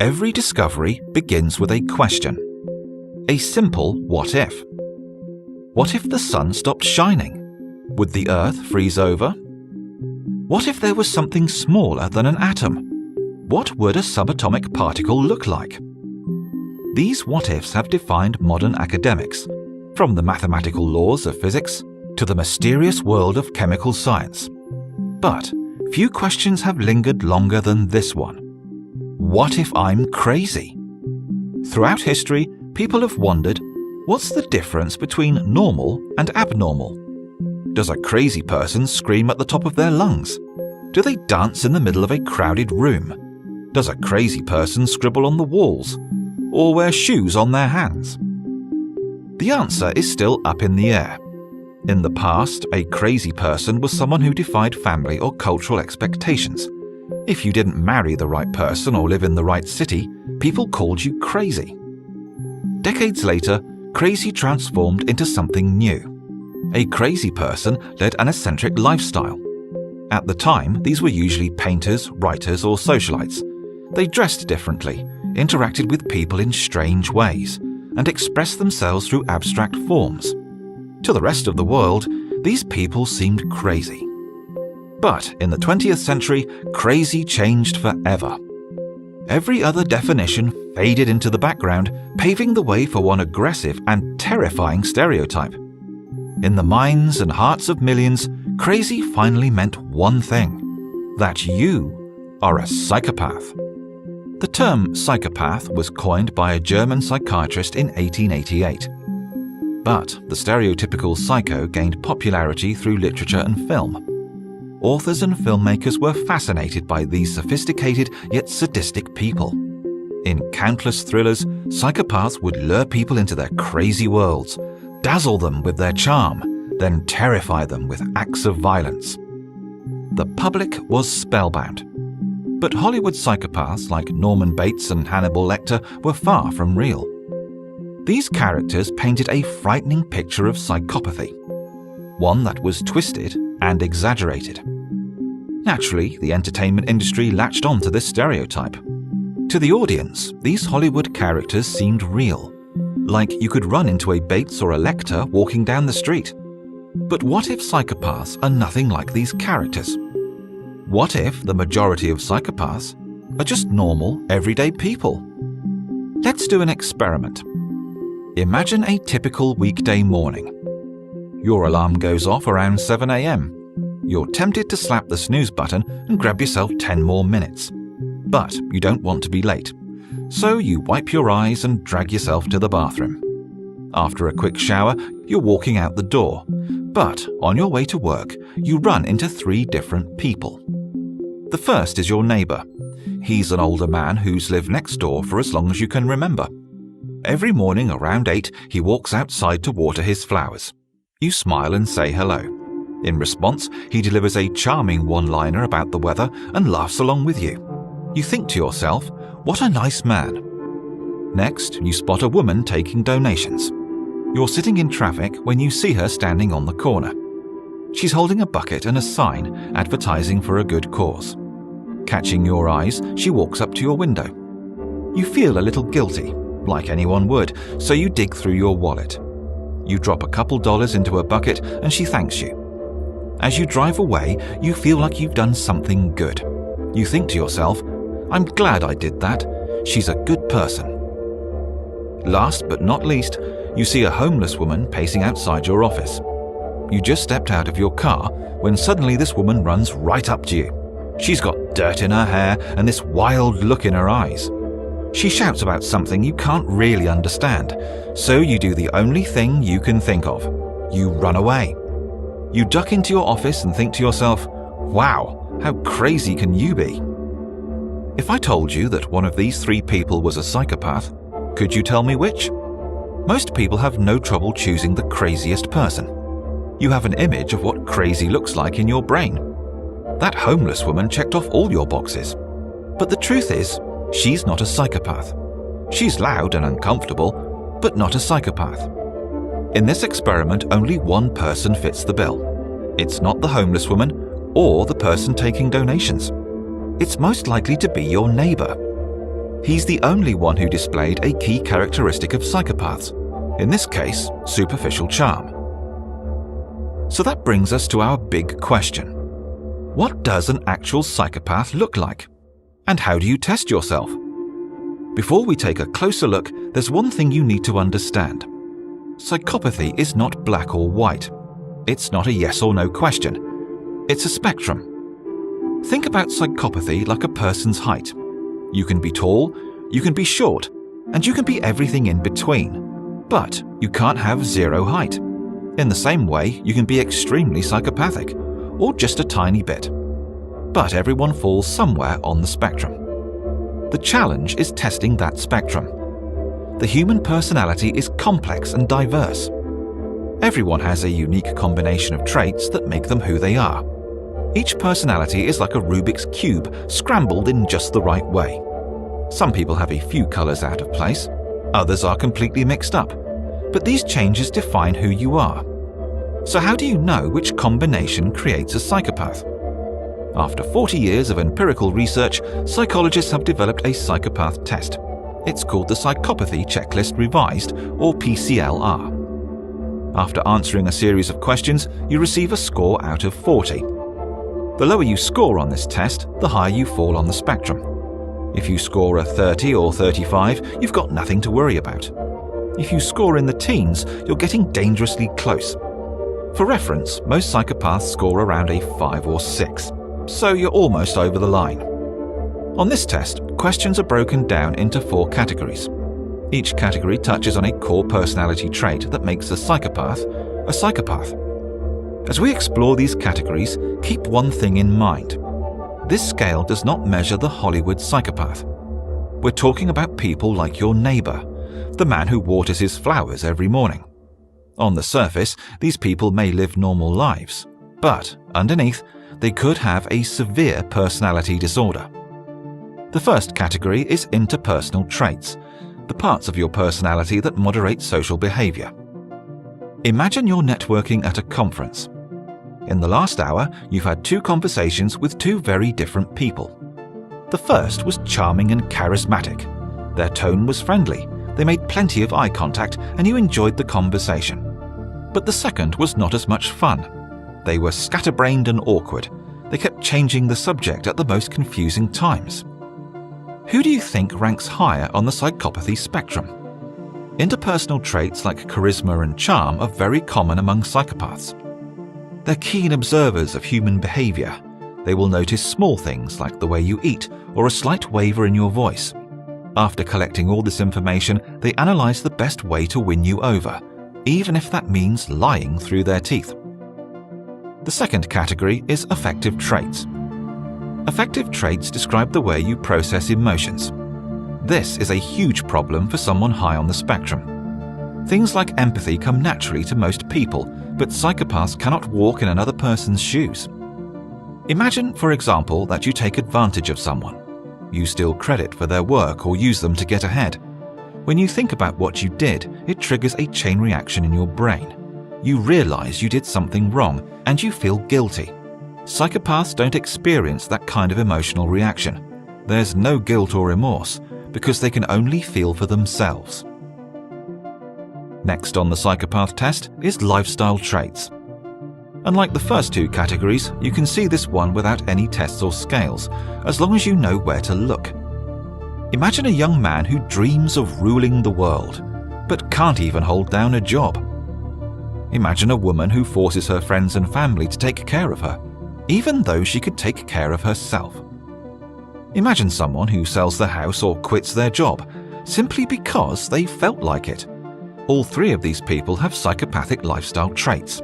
Every discovery begins with a question. A simple what if. What if the sun stopped shining? Would the Earth freeze over? What if there was something smaller than an atom? What would a subatomic particle look like? These what-ifs have defined modern academics, from the mathematical laws of physics to the mysterious world of chemical science. But few questions have lingered longer than this one. What if I'm crazy? Throughout history, people have wondered, what's the difference between normal and abnormal? Does a crazy person scream at the top of their lungs? Do they dance in the middle of a crowded room? Does a crazy person scribble on the walls? Or wear shoes on their hands? The answer is still up in the air. In the past, a crazy person was someone who defied family or cultural expectations. If you didn't marry the right person or live in the right city, people called you crazy. Decades later, crazy transformed into something new. A crazy person led an eccentric lifestyle. At the time, these were usually painters, writers, or socialites. They dressed differently, interacted with people in strange ways, and expressed themselves through abstract forms. To the rest of the world, these people seemed crazy. But in the 20th century, crazy changed forever. Every other definition faded into the background, paving the way for one aggressive and terrifying stereotype. In the minds and hearts of millions, crazy finally meant one thing: that you are a psychopath. The term psychopath was coined by a German psychiatrist in 1888. But the stereotypical psycho gained popularity through literature and film. Authors and filmmakers were fascinated by these sophisticated yet sadistic people. In countless thrillers, psychopaths would lure people into their crazy worlds, dazzle them with their charm, then terrify them with acts of violence. The public was spellbound. But Hollywood psychopaths like Norman Bates and Hannibal Lecter were far from real. These characters painted a frightening picture of psychopathy, one that was twisted and exaggerated. Naturally, the entertainment industry latched on to this stereotype. To the audience, these Hollywood characters seemed real, like you could run into a Bates or a Lecter walking down the street. But what if psychopaths are nothing like these characters? What if the majority of psychopaths are just normal, everyday people? Let's do an experiment. Imagine a typical weekday morning. Your alarm goes off around 7 a.m. You're tempted to slap the snooze button and grab yourself 10 more minutes. But you don't want to be late. So you wipe your eyes and drag yourself to the bathroom. After a quick shower, you're walking out the door. But on your way to work, you run into 3 different people. The first is your neighbor. He's an older man who's lived next door for as long as you can remember. Every morning around 8, he walks outside to water his flowers. You smile and say hello. In response, he delivers a charming one-liner about the weather and laughs along with you. You think to yourself, what a nice man. Next, you spot a woman taking donations. You're sitting in traffic when you see her standing on the corner. She's holding a bucket and a sign advertising for a good cause. Catching your eyes, she walks up to your window. You feel a little guilty, like anyone would, so you dig through your wallet. You drop a couple dollars into her bucket and she thanks you. As you drive away, you feel like you've done something good. You think to yourself, I'm glad I did that. She's a good person. Last but not least, you see a homeless woman pacing outside your office. You just stepped out of your car when suddenly this woman runs right up to you. She's got dirt in her hair and this wild look in her eyes. She shouts about something you can't really understand, so you do the only thing you can think of. You run away. You duck into your office and think to yourself, wow, how crazy can you be? If I told you that one of these 3 people was a psychopath, could you tell me which? Most people have no trouble choosing the craziest person. You have an image of what crazy looks like in your brain. That homeless woman checked off all your boxes. But the truth is, she's not a psychopath. She's loud and uncomfortable, but not a psychopath. In this experiment, only one person fits the bill. It's not the homeless woman or the person taking donations. It's most likely to be your neighbor. He's the only one who displayed a key characteristic of psychopaths, in this case, superficial charm. So that brings us to our big question. What does an actual psychopath look like? And how do you test yourself? Before we take a closer look, there's one thing you need to understand. Psychopathy is not black or white. It's not a yes or no question. It's a spectrum. Think about psychopathy like a person's height. You can be tall, you can be short, and you can be everything in between. But you can't have zero height. In the same way, you can be extremely psychopathic, or just a tiny bit. But everyone falls somewhere on the spectrum. The challenge is testing that spectrum. The human personality is complex and diverse. Everyone has a unique combination of traits that make them who they are. Each personality is like a Rubik's Cube scrambled in just the right way. Some people have a few colors out of place, others are completely mixed up, but these changes define who you are. So how do you know which combination creates a psychopath? After 40 years of empirical research, psychologists have developed a psychopath test. It's called the Psychopathy Checklist Revised, or PCLR. After answering a series of questions, you receive a score out of 40. The lower you score on this test, the higher you fall on the spectrum. If you score a 30 or 35, you've got nothing to worry about. If you score in the teens, you're getting dangerously close. For reference, most psychopaths score around a 5 or 6, so you're almost over the line. On this test, questions are broken down into 4 categories. Each category touches on a core personality trait that makes a psychopath a psychopath. As we explore these categories, keep one thing in mind. This scale does not measure the Hollywood psychopath. We're talking about people like your neighbor, the man who waters his flowers every morning. On the surface, these people may live normal lives, but underneath, they could have a severe personality disorder. The first category is interpersonal traits, the parts of your personality that moderate social behavior. Imagine you're networking at a conference. In the last hour, you've had 2 conversations with 2 very different people. The first was charming and charismatic. Their tone was friendly, they made plenty of eye contact, and you enjoyed the conversation. But the second was not as much fun. They were scatterbrained and awkward. They kept changing the subject at the most confusing times. Who do you think ranks higher on the psychopathy spectrum? Interpersonal traits like charisma and charm are very common among psychopaths. They're keen observers of human behavior. They will notice small things like the way you eat or a slight waver in your voice. After collecting all this information, they analyze the best way to win you over, even if that means lying through their teeth. The second category is affective traits. Affective traits describe the way you process emotions. This is a huge problem for someone high on the spectrum. Things like empathy come naturally to most people, but psychopaths cannot walk in another person's shoes. Imagine, for example, that you take advantage of someone. You steal credit for their work or use them to get ahead. When you think about what you did, it triggers a chain reaction in your brain. You realize you did something wrong and you feel guilty. Psychopaths don't experience that kind of emotional reaction. There's no guilt or remorse because they can only feel for themselves. Next on the psychopath test is lifestyle traits. Unlike the first 2 categories, you can see this one without any tests or scales, as long as you know where to look. Imagine a young man who dreams of ruling the world, but can't even hold down a job. Imagine a woman who forces her friends and family to take care of her, even though she could take care of herself. Imagine someone who sells their house or quits their job, simply because they felt like it. All 3 of these people have psychopathic lifestyle traits.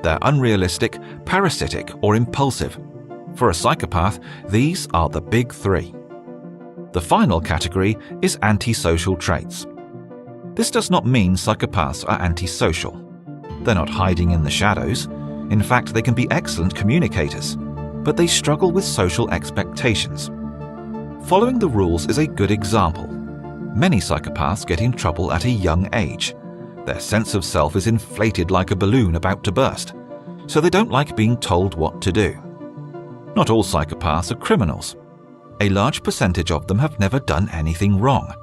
They're unrealistic, parasitic, or impulsive. For a psychopath, these are the big 3. The final category is antisocial traits. This does not mean psychopaths are antisocial. They're not hiding in the shadows. In fact, they can be excellent communicators, but they struggle with social expectations. Following the rules is a good example. Many psychopaths get in trouble at a young age. Their sense of self is inflated like a balloon about to burst, so they don't like being told what to do. Not all psychopaths are criminals. A large percentage of them have never done anything wrong.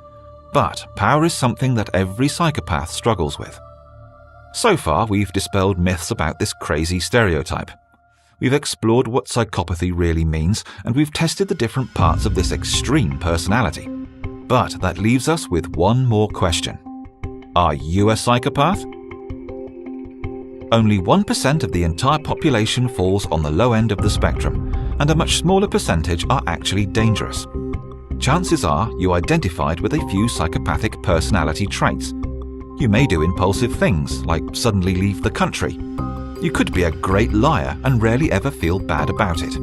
But power is something that every psychopath struggles with. So far, we've dispelled myths about this crazy stereotype. We've explored what psychopathy really means, and we've tested the different parts of this extreme personality. But that leaves us with one more question. Are you a psychopath? Only 1% of the entire population falls on the low end of the spectrum, and a much smaller percentage are actually dangerous. Chances are you identified with a few psychopathic personality traits. You may do impulsive things, like suddenly leave the country. You could be a great liar and rarely ever feel bad about it.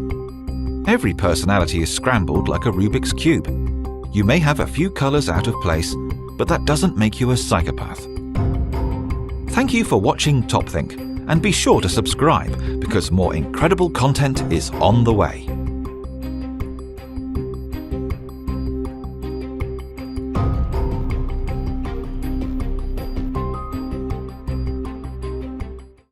Every personality is scrambled like a Rubik's Cube. You may have a few colors out of place, but that doesn't make you a psychopath. Thank you for watching TopThink, and be sure to subscribe because more incredible content is on the way.